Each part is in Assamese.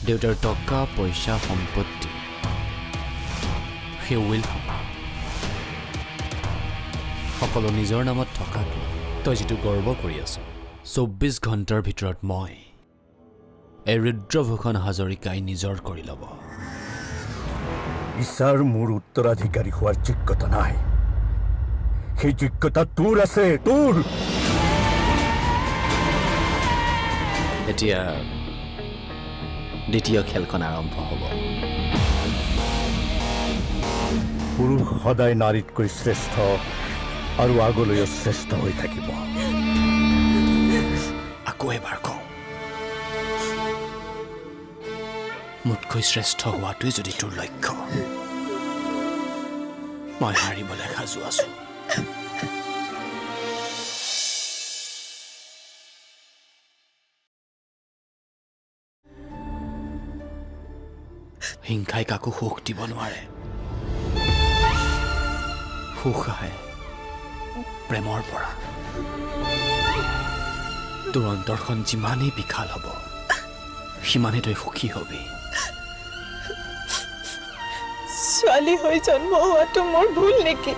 দেউতাৰ টকা পইচা সম্পত্তি সেই উইল সকলো নিজৰ নামত থকাটো তই যিটো গৰ্ব কৰি আছ ২৪ ঘণ্টাৰ ভিতৰত মই এই ৰুদ্ৰভূষণ হাজৰিকাই নিজৰ কৰি ল'ব ঈশাৰ মোৰ উত্তৰাধিকাৰী হোৱাৰ যোগ্যতা নাই সেই যোগ্যতা তোৰ আছে তোৰ এতিয়া দ্বিতীয় খেলখন আৰম্ভ হ'ব পুৰুষ সদায় নাৰীতকৈ শ্ৰেষ্ঠ আৰু আগলৈও শ্ৰেষ্ঠ হৈ থাকিব আকৌ এবাৰ কওঁ মোতকৈ শ্ৰেষ্ঠ হোৱাটোৱে যদি তোৰ লক্ষ্য মই হাৰিবলৈ সাজু আছো হিংসাই কাকো সুখ দিব নোৱাৰে সুখ আহে প্ৰেমৰ পৰা তোৰ অন্তৰখন যিমানেই বিশাল হ'ব সিমানেই তই সুখী হবি ছোৱালী হৈ জন্ম হোৱাটো মোৰ ভুল নেকি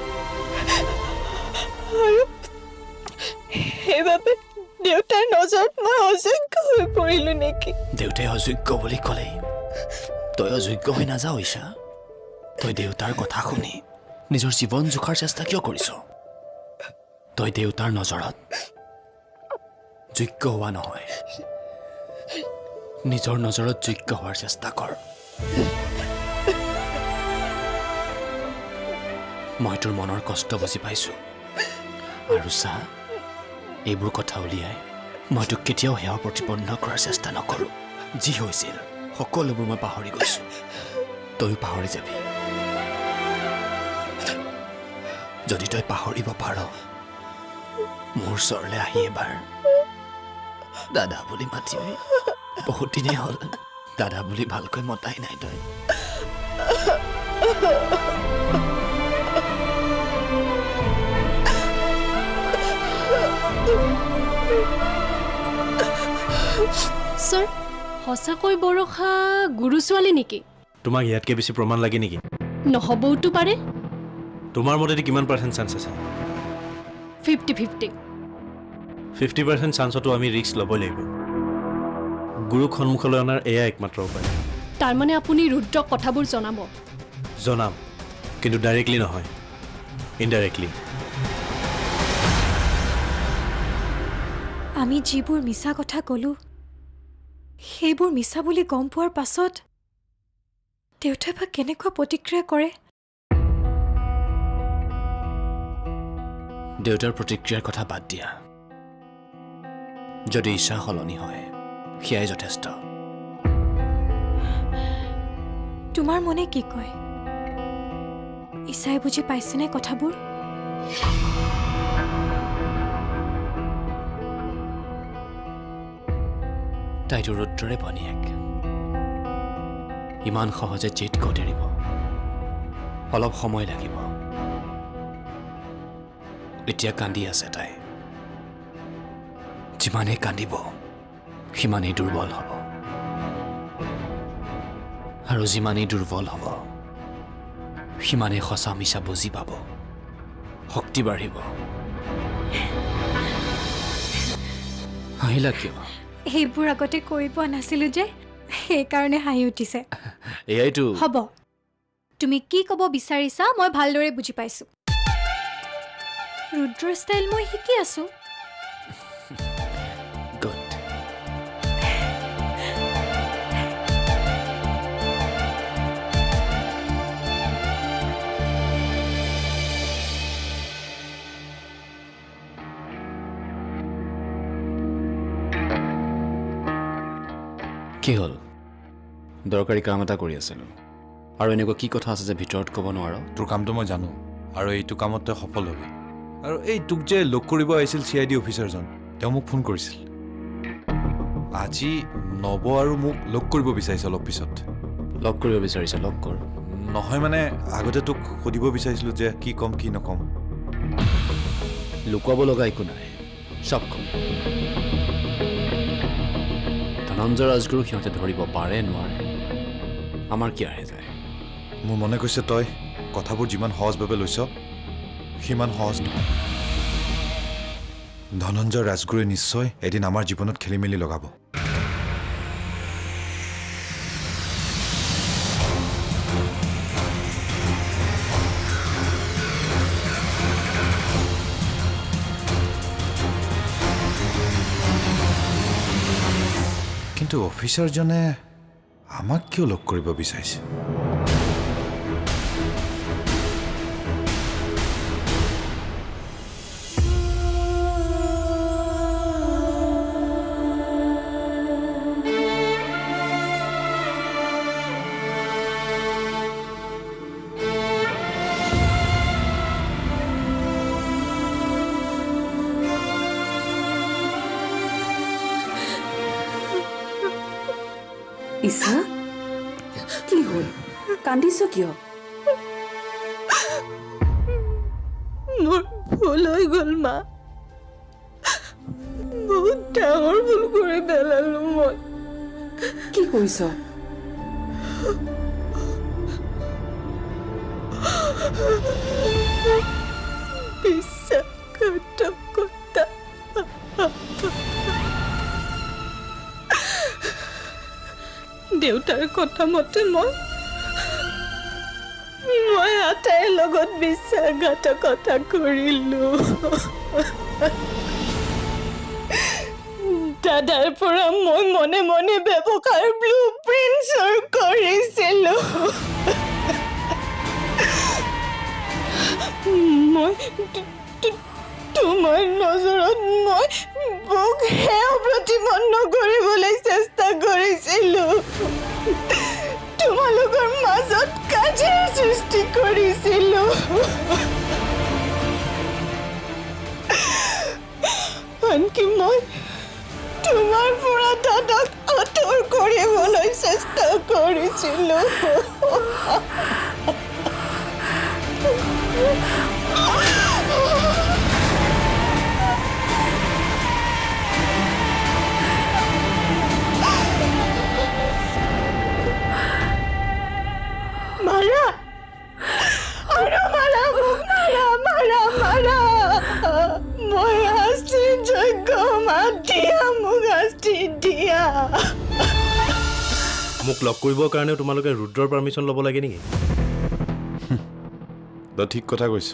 আৰু সেইবাবে দেউতাৰ নজৰত মই অযোগ্য হৈ পৰিলো নেকি দেউতাই অযোগ্য বুলি ক'লেই তই অযোগ্য হৈ নাযাওঁ ঈশা তই দেউতাৰ কথা শুনি নিজৰ জীৱন জোখাৰ চেষ্টা কিয় কৰিছ তই দেউতাৰ নজৰত যোগ্য হোৱা নহয় নিজৰ নজৰত যোগ্য হোৱাৰ চেষ্টা কৰ মই তোৰ মনৰ কষ্ট বুজি পাইছো আৰু চা এইবোৰ কথা উলিয়াই মই তোক কেতিয়াও সেৱা প্ৰতিপন্ন কৰাৰ চেষ্টা নকৰোঁ যি হৈছিল সকলোবোৰ মই পাহৰি গৈছো তইও পাহৰি যাবি যদি তই পাহৰিব পাৰ মোৰ ওচৰলৈ আহি এবাৰ দাদা বুলি মাতিবি বহুত দিনেই হ'ল দাদা বুলি ভালকৈ মতাই নাই তই স্যাৰ সঁচাকৈ বৰষা গুৰু ছোৱালী নেকি তোমাক ইয়াতকৈ বেছি প্ৰমাণ লাগে নেকি নহবওতো পাৰে তোমাৰ মতেদি কিমান পাৰ্চেণ্ট চান্স আছে 50-50 50% চান্সতো আমি ৰিস্ক ল'বই লাগিব গুৰুক সন্মুখলৈ অনাৰ এয়া একমাত্ৰ উপায় তাৰমানে আপুনি ৰুদ্ৰক কথাবোৰ জনাব জনাম কিন্তু ডাইৰেক্টলি নহয় ইনডাইৰেক্টলি আমি যিবোৰ মিছা কথা ক'লো সেইবোৰ মিছা বুলি গম পোৱাৰ পাছত দেউতাই বা কেনেকুৱা প্ৰতিক্ৰিয়া কৰে দেউতাৰ প্ৰতিক্ৰিয়াৰ কথা বাদ দিয়া যদি ইচ্ছা সলনি হয় সেয়াই যথেষ্ট তোমাৰ মনে কি কয় ঈশাই বুজি পাইছেনে কথাবোৰ তাইতো ৰুদ্ৰৰে ভনীয়েক ইমান সহজে জেদ ক'ত এৰিব অলপ সময় লাগিব এতিয়া কান্দি আছে তাই যিমানেই কান্দিব সিমানেই দুৰ্বল হ'ব আৰু যিমানেই দুৰ্বল হ'ব সিমানেই সঁচা মিছা বুজি পাব শক্তি বাঢ়িব হাঁহিলা কিয় সেইবোৰ আগতে কৈ পোৱা নাছিলো যে সেইকাৰণে হাঁহি উঠিছে এয়াইতো হ'ব তুমি কি ক'ব বিচাৰিছা মই ভালদৰে বুজি পাইছো ৰুদ্ৰৰ ষ্টাইল মই শিকি আছো গুড কি হ'ল দৰকাৰী কাম এটা কৰি আছিলোঁ আৰু এনেকুৱা কি কথা আছে যে ভিতৰত ক'ব নোৱাৰ তোৰ কামটো মই জানো আৰু এইটো কামত তই সফল হবি আৰু এই তোক যে লগ কৰিব আহিছিল CID অফিচাৰজন তেওঁ মোক ফোন কৰিছিল আজি নব আৰু মোক লগ কৰিব বিচাৰিছে অলপ পিছত লগ কৰিব বিচাৰিছ লগ কৰ নহয় মানে আগতে তোক সুধিব বিচাৰিছিলোঁ যে কি ক'ম কি নক'ম লুকুৱাব লগা একো নাই চব কম ধনঞ্জয় ৰাজগুৰু সিহঁতে ধৰিব পাৰে নোৱাৰে আমাৰ কি আহে যায়। মোৰ মনে কৈছে তই কথাবোৰ যিমান সহজভাৱে লৈছ সিমান সহজ নহয়। ধনঞ্জয় ৰাজগুৰুৱে নিশ্চয় এদিন আমাৰ জীৱনত খেলি মেলি লগাব। কিন্তু অফিচাৰজনে আমাক কিয় লগ কৰিব বিচাৰিছে? ঈশা কি হ'ল কান্দিছ কিয়? মোৰ ভুল হৈ গ'ল মা, বহুত ডাঙৰ ভুল কৰি পেলালো মই। কি কৰিছ? বিশ্বাসঘাতকতা। দেউতাৰ কথা মতে মই আটাইৰ লগত বিশ্বাসঘাতকতা কৰিলো। দাদাৰ পৰা মই মনে মনে ব্যৱসায়ৰ ব্লু প্ৰিণ্টছৰ কৰিছিলো। মই তোমাৰ নজৰত মই মোক সেয়া প্ৰতিপন্ন কৰিবলৈ চেষ্টা কৰিছিলো। তোমালোকৰ মাজত কাজিয়াৰ সৃষ্টি কৰিছিলো। আনকি মই তোমাৰ পৰা দাদাক আঁতৰ কৰিবলৈ চেষ্টা কৰিছিলো। মাৰা আৰু মাৰা মোক, মাৰা মাৰা মাৰা। মই শাস্তিৰ যোগ্য, মাত দিয়া মোক শাস্তি দিয়া। মোক লগ কৰিবৰ কাৰণেও তোমালোকে ৰুদ্ৰৰ পাৰ্মিশ্যন ল'ব লাগে নেকি? তই ঠিক কথা কৈছ।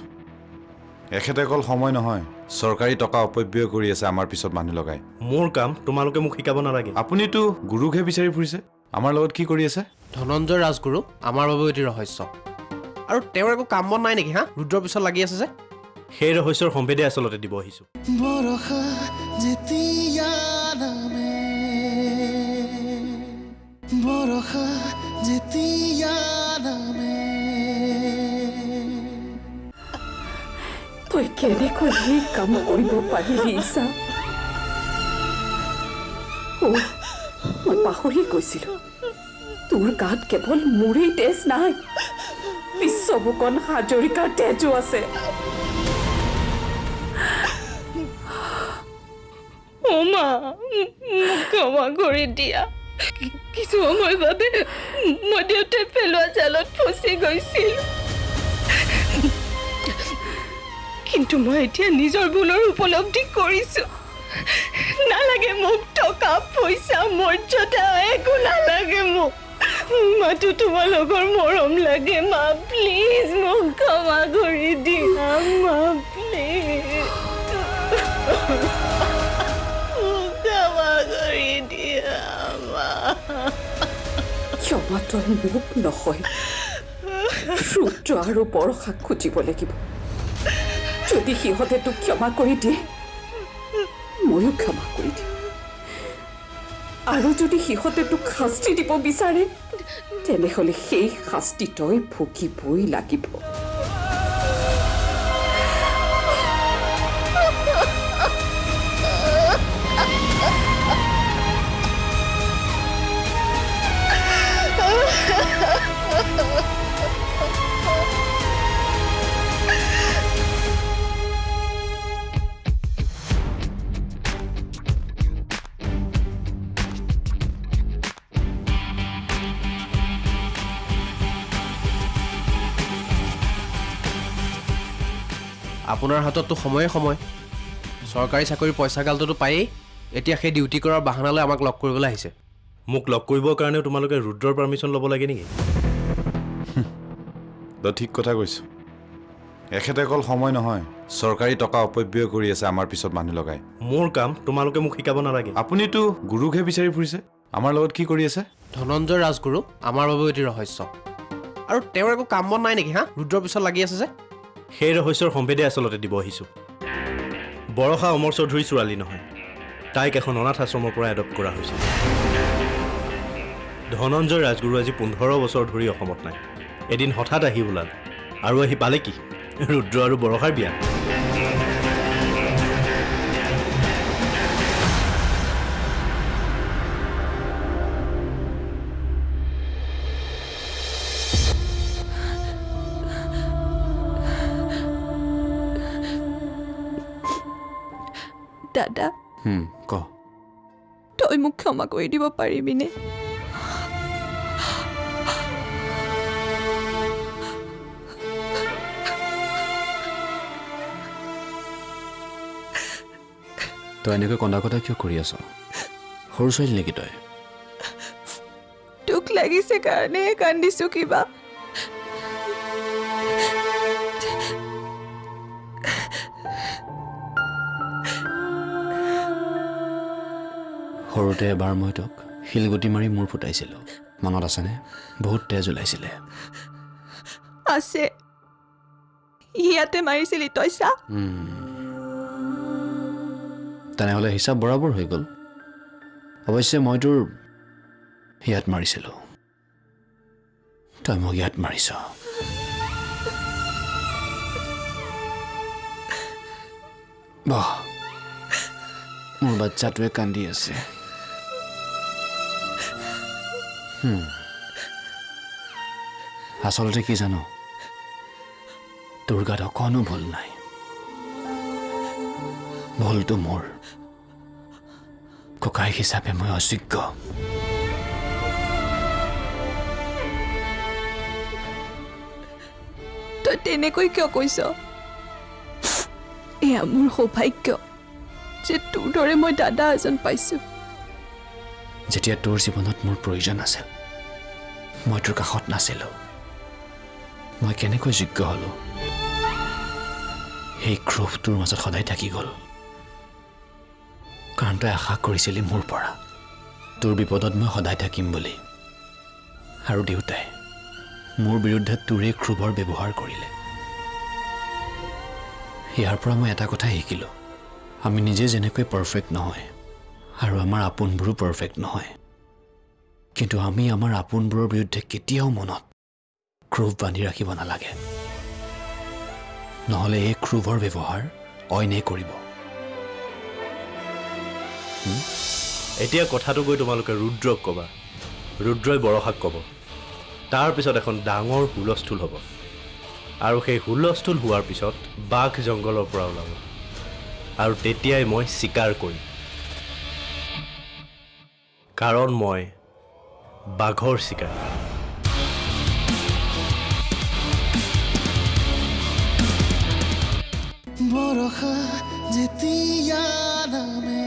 এখেতে অকল সময় নহয় চৰকাৰী টকা অপব্যয় কৰি আছে আমাৰ পিছত মানুহ লগাই। মোৰ কাম তোমালোকে মোক শিকাব নালাগে। আপুনিতো গুৰুকহে বিচাৰি ফুৰিছে, আমাৰ লগত কি কৰি আছে? ধনঞ্জয় ৰাজগুৰু আমাৰ বাবেও এটি ৰহস্য। আৰু তেওঁৰ একো কাম বন নাই নেকি হা? ৰুদ্ৰৰ পিছত লাগি আছে যে। সেই ৰহস্যৰ সম্ভেদে আচলতে দিব আহিছোঁ। তই কেনেকৈ এই কাম কৰিব পাৰিলি ঈশা? মই পাহৰি গৈছিলো তোৰ গাত কেৱল মোৰেই তেজ নাই, বিশ্বভূষণ হাজৰিকাৰ তেজো আছে। অ মা, মোক ক্ষমা কৰি দিয়া। কিছু সময় বাবে মই দেউতাই পেলোৱা জালত ফচি গৈছিল, কিন্তু মই এতিয়া নিজৰ ভুলৰ উপলব্ধি কৰিছো। নালাগে মোক টকা পইচা মৰ্যাদা, একো নালাগে মোক। মাতো তোমালোকৰ মৰম লাগে। মা প্লিজ মোক ক্ষমা কৰি দিয়া। মা প্লিজ মোক ক্ষমা কৰি দিয়া মা। ক্ষমাটো মোক নহয়, ৰুদ্ৰ আৰু বৰষাক খুজিব লাগিব। যদি সিহঁতে তোক ক্ষমা কৰি দিয়ে ময়ো ক্ষমা কৰি দিম। আৰু যদি সিহঁতে তোক শাস্তি দিব বিচাৰে তেনেহ'লে সেই শাস্তি তই ভুগিবই লাগিব। আপোনাৰ হাতততো সময়ে সময় চৰকাৰী চাকৰিৰ পইচাগালটোতো পায়েই এতিয়া সেই ডিউটি কৰাৰ বাহানালৈ আমাক লগ কৰিবলৈ আহিছে মোক লগ কৰিবৰ কাৰণেও তোমালোকে ৰুদ্ৰৰ পাৰ্মিশ্যন ল'ব লাগে নেকি তই ঠিক কথা কৈছ এখেতে অকল সময় নহয় চৰকাৰী টকা অপব্যয় কৰি আছে আমাৰ পিছত মানুহ লগাই মোৰ কাম তোমালোকে মোক শিকাব নালাগে আপুনিতো গুৰুকহে বিচাৰি ফুৰিছে আমাৰ লগত কি কৰি আছে ধনঞ্জয় ৰাজগুৰু আমাৰ বাবেও এটি ৰহস্য আৰু তেওঁৰ একো কাম বন নাই নেকি হা ৰুদ্ৰৰ পিছত লাগি আছে যে সেই ৰহস্যৰ সম্ভেদে আচলতে দিব আহিছোঁ বৰষা অমৰ চৌধুৰী ছোৱালী নহয় তাইক এখন অনাথ আশ্ৰমৰ পৰা এডপ্ট কৰা হৈছিল ধনঞ্জয় ৰাজগুৰু আজি 15 বছৰ ধৰি অসমত নাই এদিন হঠাৎ আহি ওলাল আৰু আহি পালে কি ৰুদ্ৰ আৰু বৰষাৰ বিয়া দাদা ক তই মোক ক্ষমা কৰি দিব পাৰিবিনে তই এনেকৈ কন্দা কটা কিয় কৰি আছ সৰু ছোৱালী নেকি তই দুখ লাগিছে কাৰণেহে কান্দিছো কিবা সৰুতে এবাৰ মই তোক শিলগুটি মাৰি মূৰ ফুটাইছিলোঁ মনত আছেনে বহুত তেজ ওলাইছিলে আছে ইয়াতে মাৰিছিলি তই চা তেনেহ'লে হিচাপ বৰাবৰ হৈ গ'ল অৱশ্যে মই তোৰ ইয়াত মাৰিছিলোঁ তই মোক ইয়াত মাৰিছ বাহ মোৰ বাচ্চাটোৱে কান্দি আছে আচলতে কি জানো তোৰ গাত অকণো ভুল নাই ভুলটো মোৰ ককাই হিচাপে মই অযোগ্য তই তেনেকৈ কিয় কৈছ এয়া মোৰ সৌভাগ্য যে তোৰ দৰে মই দাদা এজন পাইছো যেতিয়া তোৰ জীৱনত মোৰ প্ৰয়োজন আছিল মই তোৰ কাষত নাছিলোঁ মই কেনেকৈ যোগ্য হ'লো সেই ক্ৰোধ তোৰ মাজত সদায় থাকি গ'ল কাৰণ তই আশা কৰিছিলি মোৰ পৰা তোৰ বিপদত মই সদায় থাকিম বুলি আৰু দেউতাই মোৰ বিৰুদ্ধে তোৰে ক্ৰোধৰ ব্যৱহাৰ কৰিলে ইয়াৰ পৰা মই এটা কথা শিকিলোঁ আমি নিজে যেনেকৈ পাৰফেক্ট নহয় আৰু আমাৰ আপোনবোৰো পাৰফেক্ট নহয় কিন্তু আমি আমাৰ আপোনবোৰৰ বিৰুদ্ধে কেতিয়াও মনত ক্ৰোধ বান্ধি ৰাখিব নালাগে নহ'লে এই ক্ৰোধৰ ব্যৱহাৰ অইনে কৰিব এতিয়া কথাটো গৈ তোমালোকে ৰুদ্ৰক ক'বা ৰুদ্ৰই বৰষাক ক'ব তাৰপিছত এখন ডাঙৰ হুলস্থুল হ'ব আৰু সেই হুলস্থুল হোৱাৰ পিছত বাঘ জংঘলৰ পৰা ওলাব আৰু তেতিয়াই মই স্বীকাৰ কৰিম কাৰণ মই বাঘৰ চিকাৰী বৰষা যেতিয়া নামে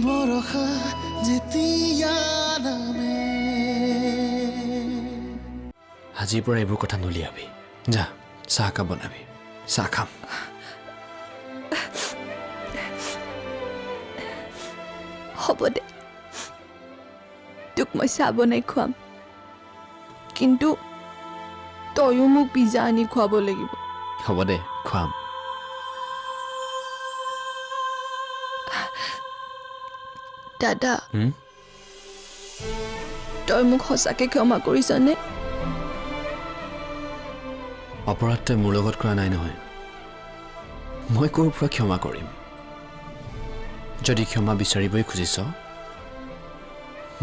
বৰষা যেতিয়া নামে আজিৰ পৰা এইবোৰ কথা নুলিয়াবি যা চাহ কাপ বনাবি চাহ খাম হ'ব দে তোক মই চাহ বনাই খুৱাম কিন্তু তয়ো মোক পিজ্জা আনি খুৱাব লাগিব হ'ব দে খুৱাম দাদা তই মোক সঁচাকৈ ক্ষমা কৰিছনে অপৰাধ তই মোৰ লগত কৰা নাই নহয় মই ক'ৰ পৰা ক্ষমা কৰিম যদি ক্ষমা বিচাৰিবই খুজিছ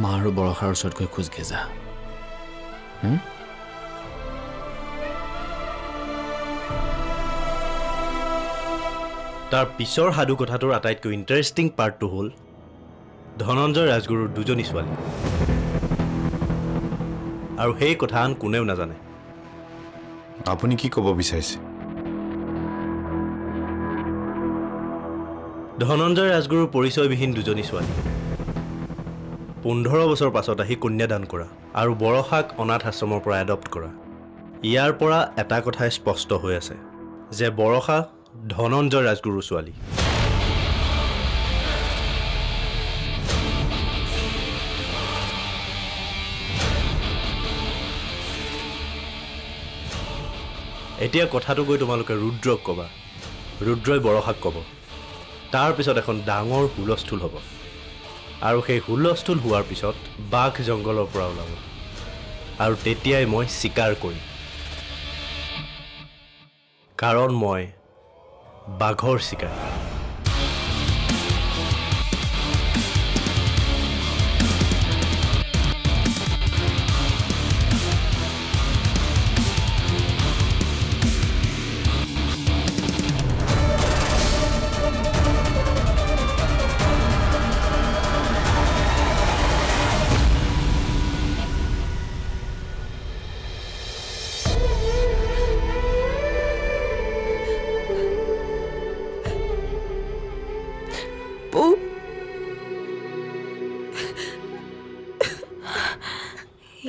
মা আৰু বৰষাৰ ওচৰত গৈ খোজগে যা তাৰ পিছৰ সাধু কথাটোৰ আটাইতকৈ ইণ্টাৰেষ্টিং পাৰ্টটো হ'ল ধনঞ্জয় ৰাজগুৰুৰ দুজনী ছোৱালী আৰু সেই কথা আন কোনেও নাজানে আপুনি কি ক'ব বিচাৰিছে ধনঞ্জয় ৰাজগুৰুৰ পৰিচয়বিহীন দুজনী ছোৱালী 15 বছৰ পাছত আহি কন্যাদান কৰা আৰু বৰষাক অনাথ আশ্ৰমৰ পৰা এডপ্ট কৰা। ইয়াৰ পৰা এটা কথাই স্পষ্ট হৈ আছে যে বৰষা ধনঞ্জয় ৰাজগুৰুৰ ছোৱালী। এতিয়া কথাটো গৈ তোমালোকে ৰুদ্ৰক ক'বা, ৰুদ্ৰই বৰষাক ক'ব। তাৰপিছত এখন ডাঙৰ হুলস্থুল হ'ব আৰু সেই হুলস্থুল হোৱাৰ পিছত বাঘ জংঘলৰ পৰা ওলাব আৰু তেতিয়াই মই স্বীকাৰ কৰিম, কাৰণ মই বাঘৰ চিকাৰী।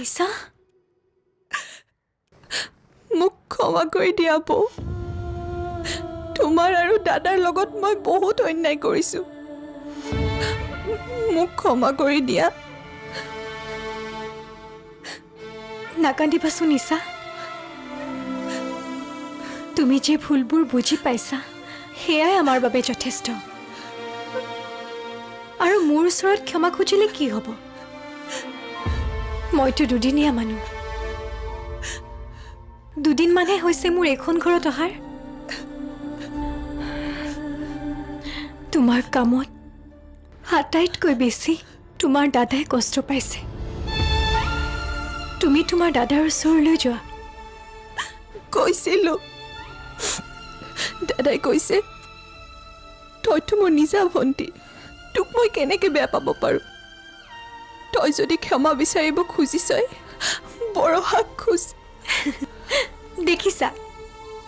ঈশা, মোক ক্ষমা কৰি দিয়া বৌ। তোমাৰ আৰু দাদাৰ লগত মই বহুত অন্যায় কৰিছোঁ। মোক ক্ষমা কৰি দিয়া। নাকান্দিবাচোন ঈশা। তুমি যে ভুলবোৰ বুজি পাইছা সেয়াই আমাৰ বাবে যথেষ্ট। আৰু মোৰ ওচৰত ক্ষমা খুজিলে কি হ'ব? মইতো দুদিনীয়া মানুহ। দুদিনমানহে হৈছে মোৰ এইখন ঘৰত অহাৰ। তোমাৰ কামত আটাইতকৈ বেছি তোমাৰ দাদাই কষ্ট পাইছে। তুমি তোমাৰ দাদাৰ ওচৰলৈ যোৱা। কৈছিলোঁ, দাদাই কৈছে তইতো মোৰ নিজা ভণ্টি, তোক মই কেনেকৈ বেয়া পাব পাৰোঁ? তই যদি ক্ষমা বিচাৰিব খুজিছই বৰষাক খোজ। দেখিছা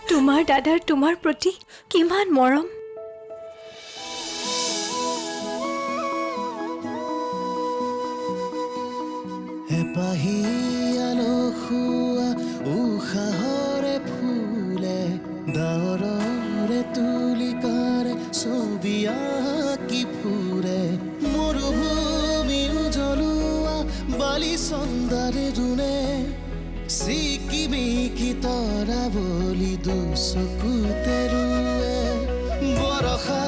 তোমাৰ দাদাৰ তোমাৰ প্ৰতি কিমান মৰম। এপাহি আলসুৱা উশাহৰে ফুলে ডাৱৰৰে তুলিকাৰে ছবি আঁকি ফুৰে মৰুভূমি উজলোৱা বালি চন্দাৰে ৰুণে চিকিমিকি তৰা বলি দুচকুতে ৰুৱে বৰষা